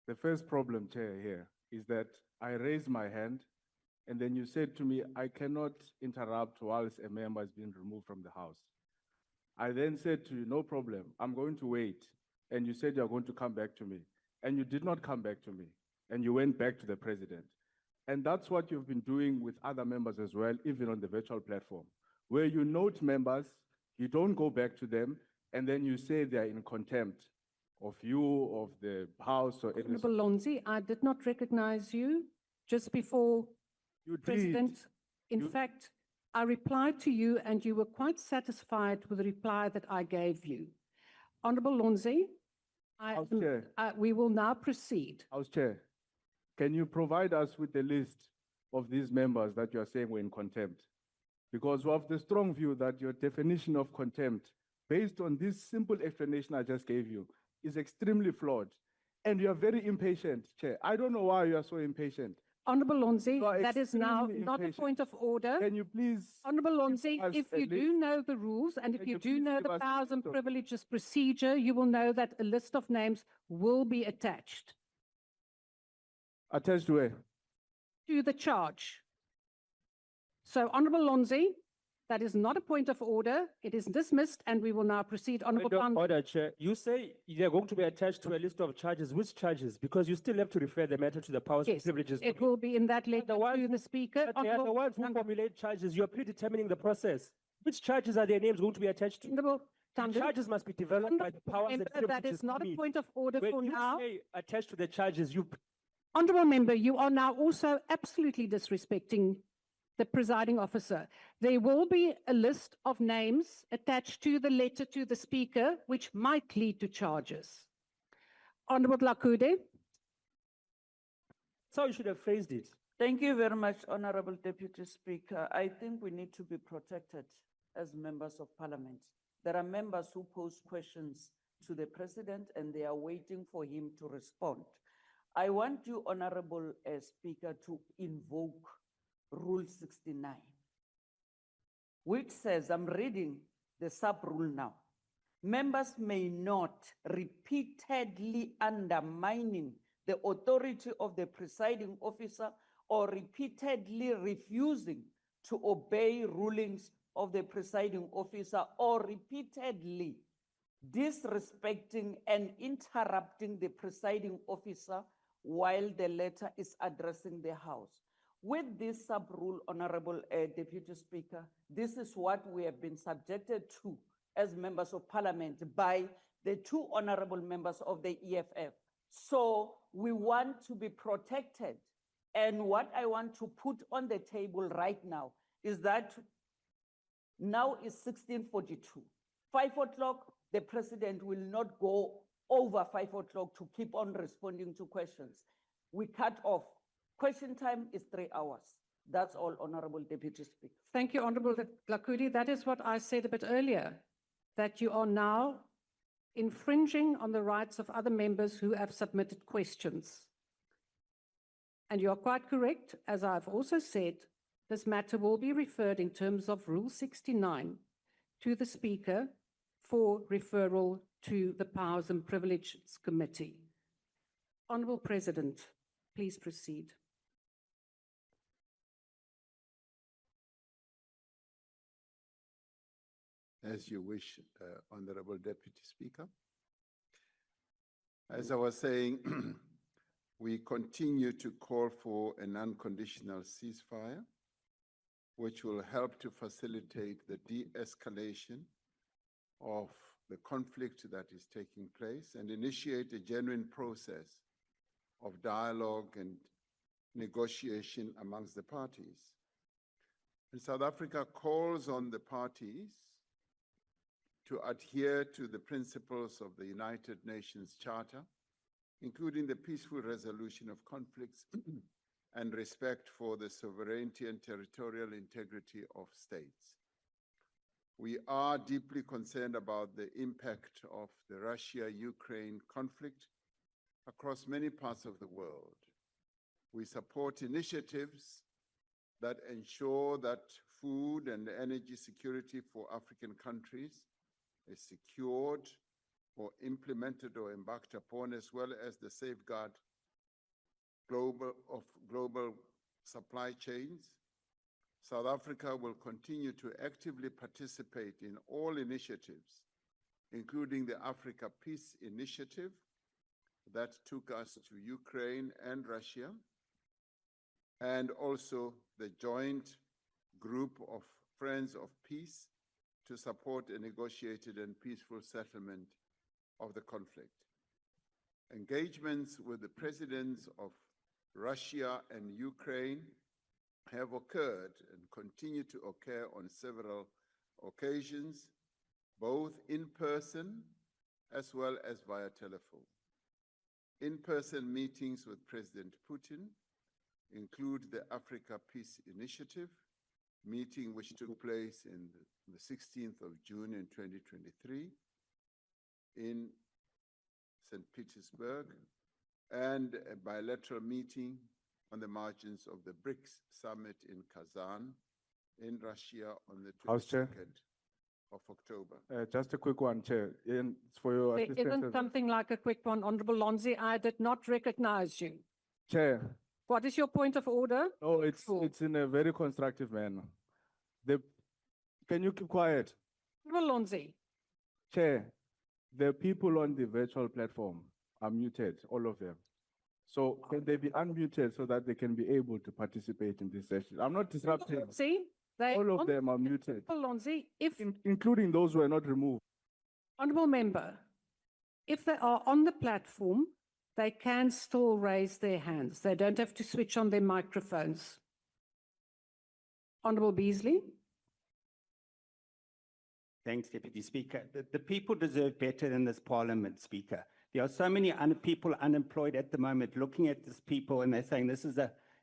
The first problem, Chair, here is that I raised my hand and then you said to me, I cannot interrupt whilst a member is being removed from the House. I then said to you, no problem, I'm going to wait. And you said you're going to come back to me. And you did not come back to me. And you went back to the President. And that's what you've been doing with other members as well, even on the virtual platform, where you note members, you don't go back to them, and then you say they're in contempt of you, of the House, or anything. Honorable Lonzi, I did not recognize you just before You did. President. In fact, I replied to you and you were quite satisfied with the reply that I gave you. Honorable Lonzi, House Chair. we will now proceed. House Chair, can you provide us with the list of these members that you are saying were in contempt. Because we have the strong view that your definition of contempt, based on this simple explanation I just gave you, is extremely flawed. And you are very impatient, Chair. I don't know why you are so impatient. Honorable Lonzi, You are that is now extremely not a impatient. point of order. Can you please? Honorable Lonzi, us if you at least- do know the rules and if Can you you do please know give the us a powers and list of- privileges procedure, you will know that a list of names will be attached Attached to where? to the charge. So Honorable Lonzi, that is not a point of order. It is dismissed and we will now proceed. Honorable Point of Pan. order, Chair. You say they're going to be attached to a list of charges. Which charges? Because you still have to refer the matter to the powers and Yes, privileges. it will be in that letter ones to the Speaker. But they are the ones who formulate charges. You're predetermining the process. Which charges are their names going to be attached to? Honorable The Tandon, charges must be developed by the powers and Member, that privileges is not a committee. point of order When for you now. say attached to the charges, you Honorable Member, you are now also absolutely disrespecting the presiding officer. There will be a list of names attached to the letter to the Speaker, which might lead to charges. Honorable Lakude. So you should have phrased it. Thank you very much, Honorable Deputy Speaker. I think we need to be protected as members of parliament. There are members who pose questions to the president and they are waiting for him to respond. I want you, Honorable Speaker, to invoke Rule 69, which says, I'm reading the sub-rule now. Members may not repeatedly undermining the authority of the presiding officer or repeatedly refusing to obey rulings of the presiding officer or repeatedly disrespecting and interrupting the presiding officer while the letter is addressing the House. With this sub-rule, Honorable Deputy Speaker, this is what we have been subjected to as members of parliament by the two honorable members of the EFF. So we want to be protected. And what I want to put on the table right now is that now is 16:42. 5 o'clock, the president will not go over 5 o'clock to keep on responding to questions. We cut off. Question time is 3 hours. That's all, Honorable Deputy Speaker. Thank you, Honorable Lakude. That is what I said a bit earlier, that you are now infringing on the rights of other members who have submitted questions. And you are quite correct, as I've also said, this matter will be referred in terms of Rule 69 to the Speaker for referral to the Powers and Privileges Committee. Honorable President, please proceed. As you wish, Honorable Deputy Speaker. As I was saying, we continue to call for an unconditional ceasefire, which will help to facilitate the de-escalation of the conflict that is taking place and initiate a genuine process of dialogue and negotiation amongst the parties. And South Africa calls on the parties to adhere to the principles of the United Nations Charter, including the peaceful resolution of conflicts and respect for the sovereignty and territorial integrity of states. We are deeply concerned about the impact of the Russia-Ukraine conflict across many parts of the world. We support initiatives that ensure that food and energy security for African countries is secured or implemented or embarked upon, as well as the safeguard of global supply chains. South Africa will continue to actively participate in all initiatives, including the Africa Peace Initiative that took us to Ukraine and Russia, and also the joint group of Friends of Peace to support a negotiated and peaceful settlement of the conflict. Engagements with the presidents of Russia and Ukraine have occurred and continue to occur on several occasions, both in person as well as via telephone. In-person meetings with President Putin include the Africa Peace Initiative meeting which took place in the 16th of June in 2023 in St. Petersburg, and a bilateral meeting on the margins of the BRICS summit in Kazan in Russia on the House Chair. 22nd of October. Just a quick one, Chair. Ian, it's for your There assistance. isn't something like a quick one, Honorable Lonzi. I did not recognize you. Chair. What is your point of order? Oh, it's in a very constructive manner. Can you keep quiet? Honorable Lonzi. Chair, the people on the virtual platform are muted, all of them. So can they be unmuted so that they can be able to participate in this session? I'm not disrupting. See, All of them are muted, Honorable Lonzi, if including those who are not removed. Honorable Member, if they are on the platform, they can still raise their hands. They don't have to switch on their microphones. Honorable Beasley. Thanks, Deputy Speaker. The people deserve better than this Parliament, Speaker. There are so many people unemployed at the moment looking at these people and they're saying this is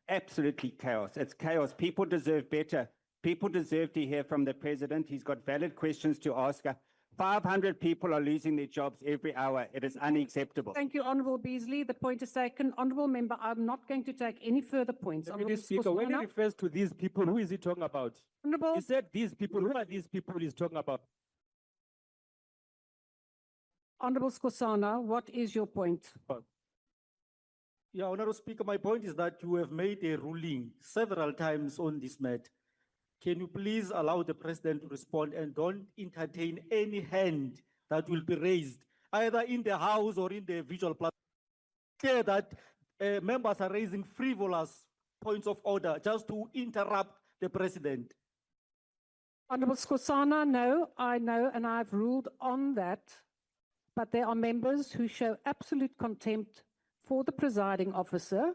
absolutely chaos. It's chaos. People deserve better. People deserve to hear from the President. He's got valid questions to ask. 500 people are losing their jobs every hour. It is unacceptable. Thank you, Honorable Beasley. The point is taken. Honorable Member, I'm not going to take any further points. Deputy Speaker, when he refers to these people, who is he talking about? Honorable. He said these people. Who are these people he's talking about? Honorable Skosana, what is your point? Yeah, Honorable Speaker, my point is that you have made a ruling several times on this matter. Can you please allow the President to respond and don't entertain any hand that will be raised, either in the House or in the visual platform? Clear that members are raising frivolous points of order just to interrupt the President. Honorable Skosana, no, I know, and I've ruled on that. But there are members who show absolute contempt for the presiding officer,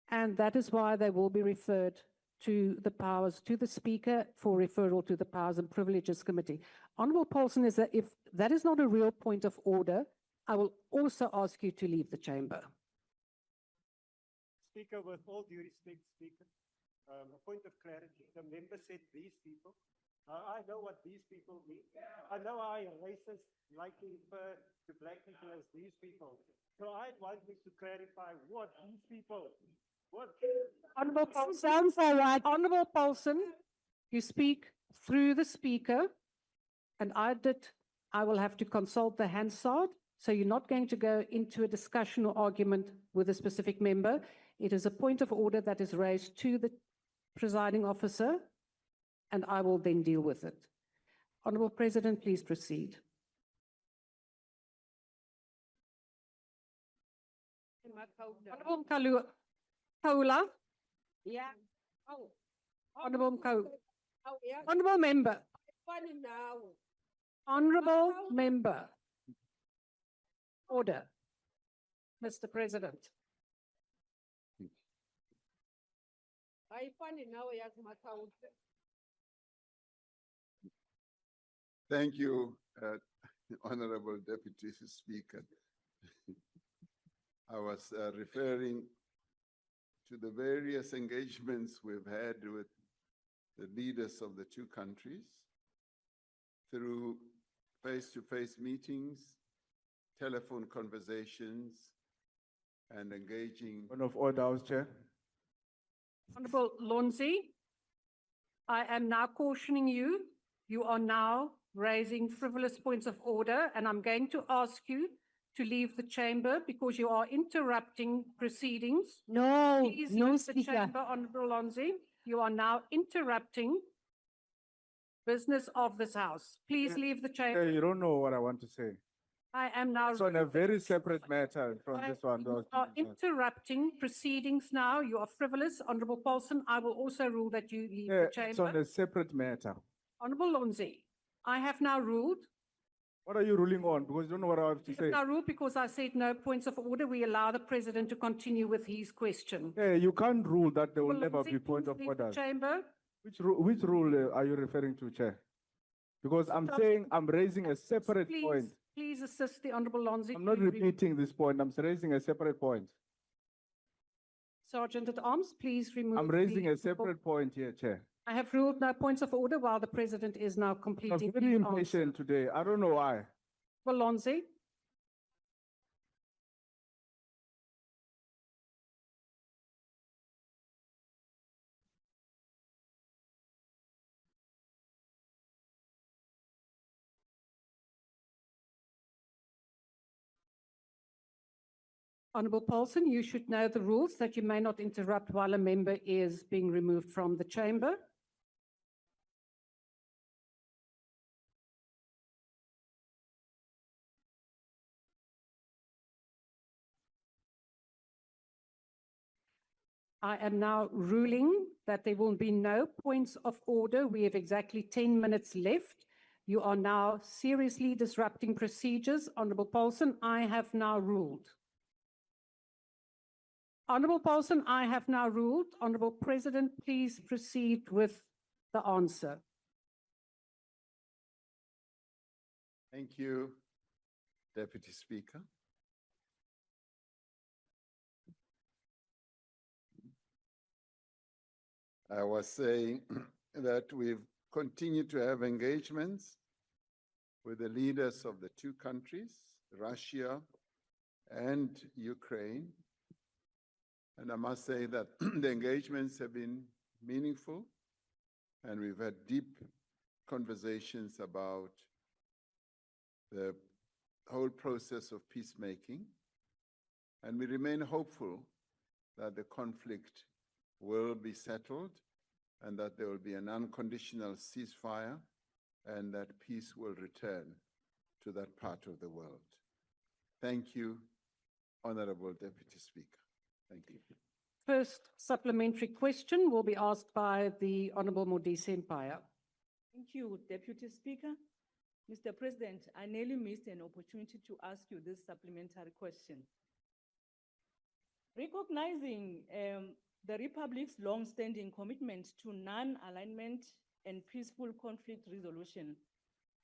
and that is why they will be referred to the Speaker for referral to the Powers and Privileges Committee. Honorable Paulson, is that if that is not a real point of order, I will also ask you to leave the chamber. Speaker, with all due respect, Speaker, a point of clarity. The member said these people. I know what these people mean. I know how racists like to refer to black people as these people. So I want you to clarify what these people. What? Honorable Paulson, Honorable Paulson, you speak through the Speaker, and I will have to consult the Hansard, so you're not going to go into a discussion or argument with a specific member. It is a point of order that is raised to the presiding officer, and I will then deal with it. Honorable President, please proceed. Honorable Kaula. Yeah. Honorable Kaula. Oh, yeah. Honorable Member. Funny now. Honorable Member. Order. Mr. President. I funny now, yes, my count. Thank you, Honorable Deputy Speaker. I was referring to the various engagements we've had with the leaders of the two countries through face-to-face meetings, telephone conversations, and engaging. Point of order, House Chair. Honorable Lonzi, I am now cautioning you. You are now raising frivolous points of order, and I'm going to ask you to leave the chamber because you are interrupting proceedings. No, Please no, leave the Speaker. chamber, Honorable Lonzi. You are now interrupting business of this House. Please leave the chamber. You don't know what I want to say. I am now. It's on a very separate matter from this one. You are interrupting proceedings now. You are frivolous. Honorable Paulson, I will also rule that you leave the It's on chamber. a separate matter. Honorable Lonzi, I have now ruled. What are you ruling on? Because you don't know what I have to I say. have now ruled because I said no points of order. We allow the President to continue with his question. You can't rule that there will Honorable never be Lonzi, point please of leave the order. chamber. Which rule are you referring to, Chair? Because I'm saying I'm raising a separate point. Please assist the Honorable Lonzi. I'm not repeating this point. I'm raising a separate point. Sergeant at Arms, please remove. I'm raising the- a separate point here, Chair. I have ruled no points of order while the president is now I'm completing. very his answer. impatient today. I don't know why. Bolonzi. Honourable Paulson, you should know the rules that you may not interrupt while a member is being removed from the chamber. I am now ruling that there will be no points of order. We have exactly 10 minutes left. You are now seriously disrupting procedures. Honourable Paulson, I have now ruled. Honourable Paulson, I have now ruled. Honourable President, please proceed with the answer. Thank you, Deputy Speaker. I was saying that we've continued to have engagements with the leaders of the two countries, Russia and Ukraine. And I must say that the engagements have been meaningful, and we've had deep conversations about the whole process of peacemaking. And we remain hopeful that the conflict will be settled and that there will be an unconditional ceasefire and that peace will return to that part of the world. Thank you, Honorable Deputy Speaker. Thank you. First supplementary question will be asked by the Honourable Modise Empire. Thank you, Deputy Speaker. Mr. President, I nearly missed an opportunity to ask you this supplementary question. Recognizing the Republic's long-standing commitment to non-alignment and peaceful conflict resolution,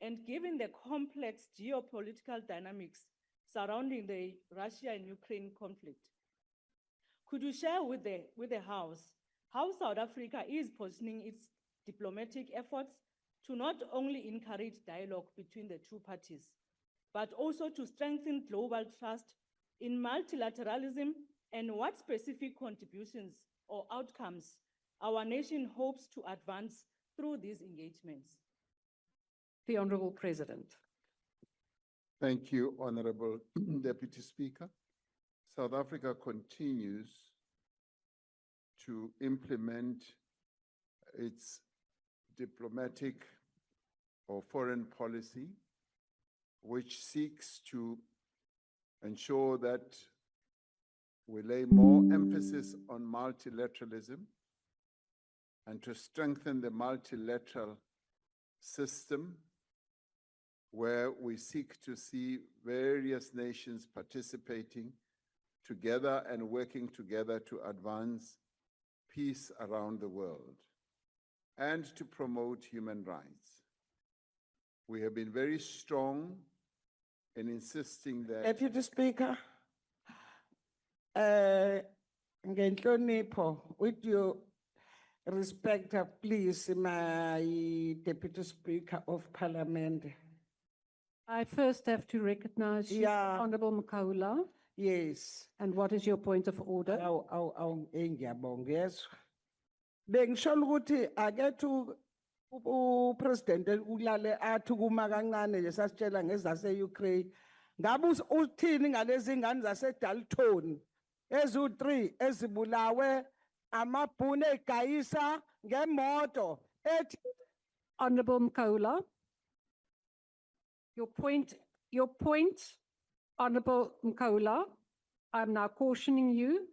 and given the complex geopolitical dynamics surrounding the Russia and Ukraine conflict, could you share with the House how South Africa is positioning its diplomatic efforts to not only encourage dialogue between the two parties, but also to strengthen global trust in multilateralism, and what specific contributions or outcomes our nation hopes to advance through these engagements? The Honourable President. Thank you, Honorable Deputy Speaker. South Africa continues to implement its diplomatic or foreign policy, which seeks to ensure that we lay more emphasis on multilateralism and to strengthen the multilateral system, where we seek to see various nations participating together and working together to advance peace around the world and to promote human rights. We have been very strong in insisting that... Deputy Speaker, ngenhlonipho, with your respect, please, my Deputy Speaker of Parliament. I first have to recognize you, Honourable Mkaula. Yes. And what is your point of order? Ngiyabonga, yes. Bengisho ukuthi akethu uPresident ulale athi kuma kancane nje sasitshela ngezase Ukraine. Ngabe uthini ngalezi ngane zase Dalton ezu3 ezibulawe amabhunu egayisa ngemoto ethi. Honourable Mkaula. Your point, Honourable Mkaula, I'm now cautioning you.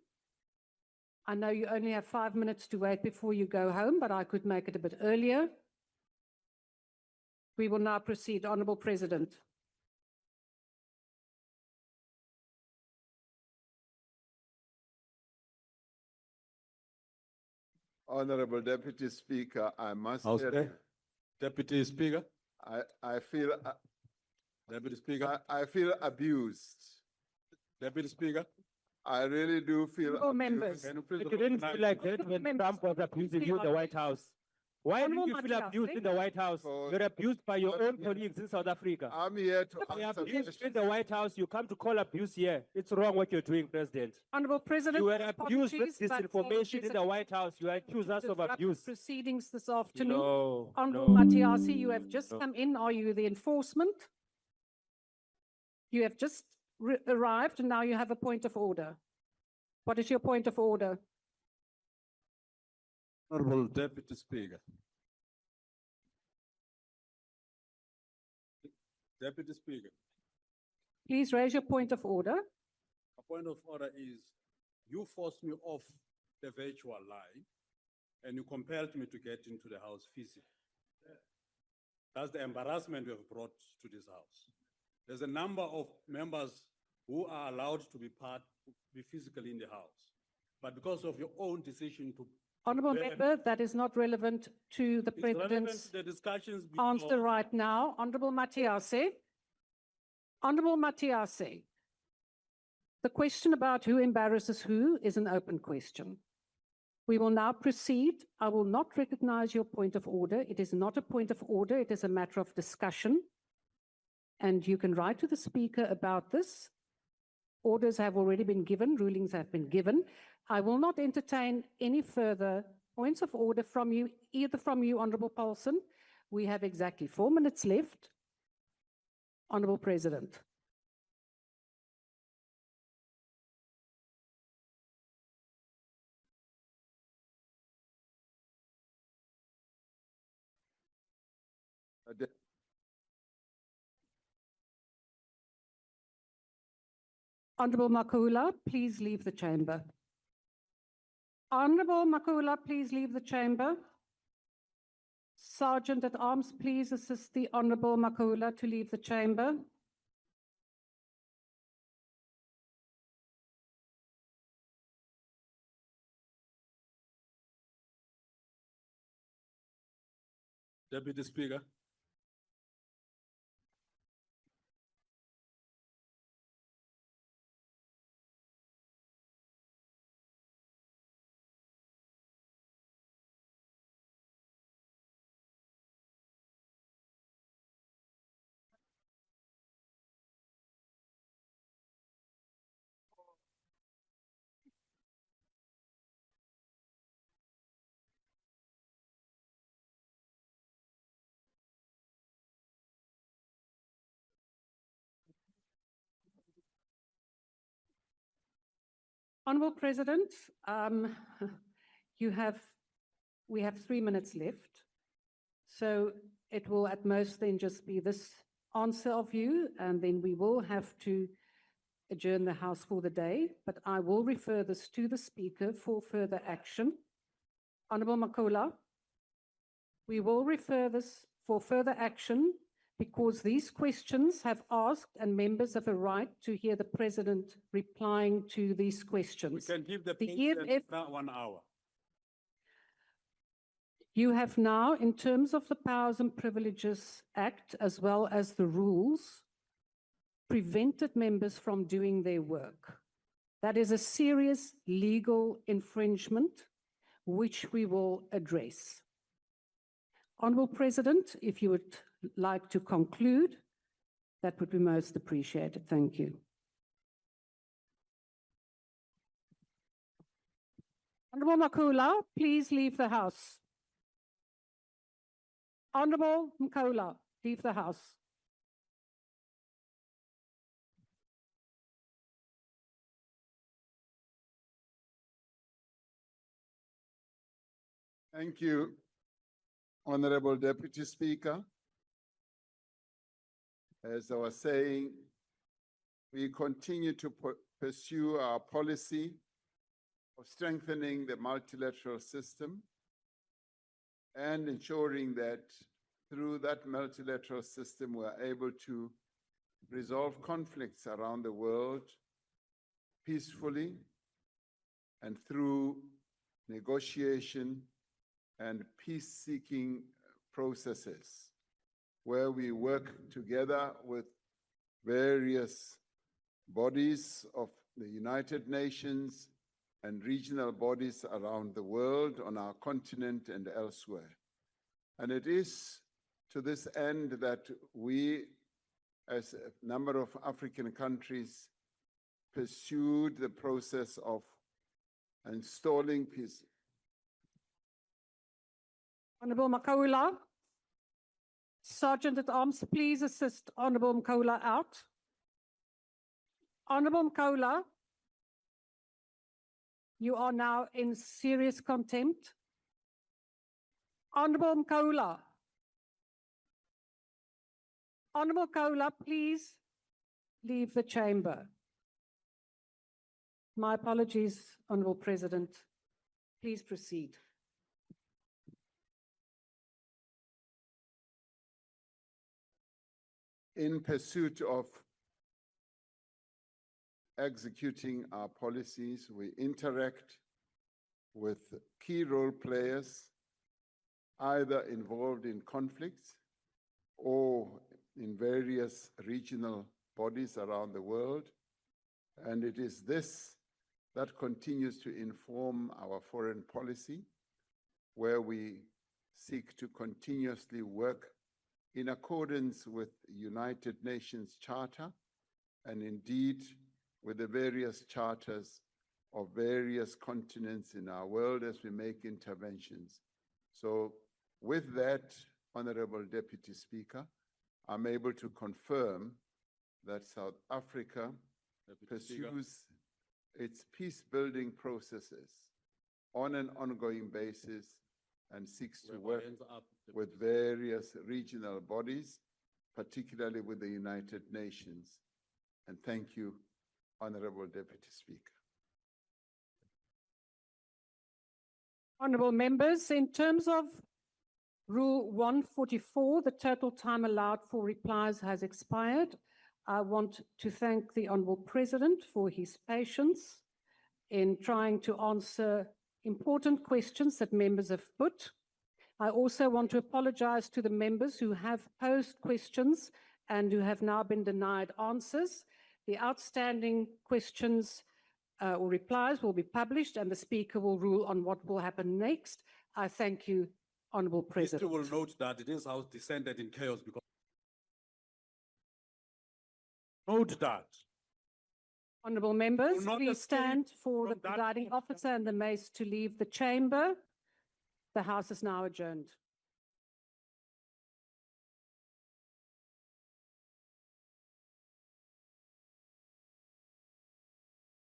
I know you only have 5 minutes to wait before you go home, but I could make it a bit earlier. We will now proceed. Honourable President. Honorable Deputy Speaker, I must Okay. Deputy Speaker. I feel Deputy Speaker. I feel abused. Deputy Speaker. I really do feel. Honourable members. You didn't feel like that when Trump was abusing you in the White House. Why didn't you feel abused in the White House? You're abused by your own colleagues in South Africa. I'm here to You're answer abused in questions. the White House. You come to call abuse here. It's wrong what you're doing, President. Honourable President. You were abused with apologies, but disinformation in the White House. You accuse us of disrupt abuse. Proceedings this afternoon. No, Honourable no, Matiasi, you have just no. come in. Are you the enforcement? You have just arrived and now you have a point of order. What is your point of order? Honorable Deputy Speaker. Deputy Speaker, Please raise your point of order. a point of order is you forced me off the virtual line and you compelled me to get into the house physically. That's the embarrassment we have brought to this house. There's a number of members who are allowed to be physically in the house. But because of your own decision to Honourable bear- member, that is not relevant to the It's relevant President's to the discussions answer before. right now. Honourable Matiase. Honourable Matiase. The question about who embarrasses who is an open question. We will now proceed. I will not recognize your point of order. It is not a point of order. It is a matter of discussion. And you can write to the Speaker about this. Orders have already been given. Rulings have been given. I will not entertain any further points of order from you, either from you, Honourable Paulson. We have exactly 4 minutes left. Honourable President. Honourable Makula, please leave the chamber. Honourable Makula, please leave the chamber. Sergeant at Arms, please assist the Honourable Makula to leave the chamber. Deputy Speaker. Honourable President, we have 3 minutes left. So it will at most then just be this answer of you, and then we will have to adjourn the House for the day. But I will refer this to the Speaker for further action. Honourable Makula, we will refer this for further action because these questions have asked and members have a right to hear the President replying to these We questions. can give the The President EFF now 1 hour. You have now, in terms of the Powers and Privileges Act, as well as the rules, prevented members from doing their work. That is a serious legal infringement, which we will address. Honourable President, if you would like to conclude, that would be most appreciated. Thank you. Honourable Makula, please leave the House. Honourable Makula, leave the House. Thank you, Honorable Deputy Speaker. As I was saying, we continue to pursue our policy of strengthening the multilateral system and ensuring that through that multilateral system, we're able to resolve conflicts around the world peacefully and through negotiation and peace-seeking processes, where we work together with various bodies of the United Nations, and regional bodies around the world, on our continent and elsewhere. And it is to this end that we, as a number of African countries, pursued the process of installing peace. Honorable Makoula. Sergeant at Arms, please assist Honorable Makoula out. Honorable Makoula, you are now in serious contempt. Honorable Makoula. Honorable Makoula, please leave the chamber. My apologies, Honorable President. Please proceed. In pursuit of executing our policies, we interact with key role players, either involved in conflicts or in various regional bodies around the world. And it is this that continues to inform our foreign policy, where we seek to continuously work in accordance with United Nations Charter, and indeed with the various charters of various continents in our world as we make interventions. So with that, Honorable Deputy Speaker, I'm able to confirm that South Africa pursues its peace-building processes on an ongoing basis and seeks to work with various regional bodies, particularly with the United Nations. And thank you, Honorable Deputy Speaker. Honorable members, in terms of Rule 144, the total time allowed for replies has expired. I want to thank the Honorable President for his patience in trying to answer important questions that members have put. I also want to apologize to the members who have posed questions and who have now been denied answers. The outstanding questions or replies will be published, and the Speaker will rule on what will happen next. I thank you, Honorable President. History will note that this House descended in chaos because. Note that. Honorable members, Will not please escape stand for the from that presiding officer and the mace to leave the chamber. The House is now adjourned.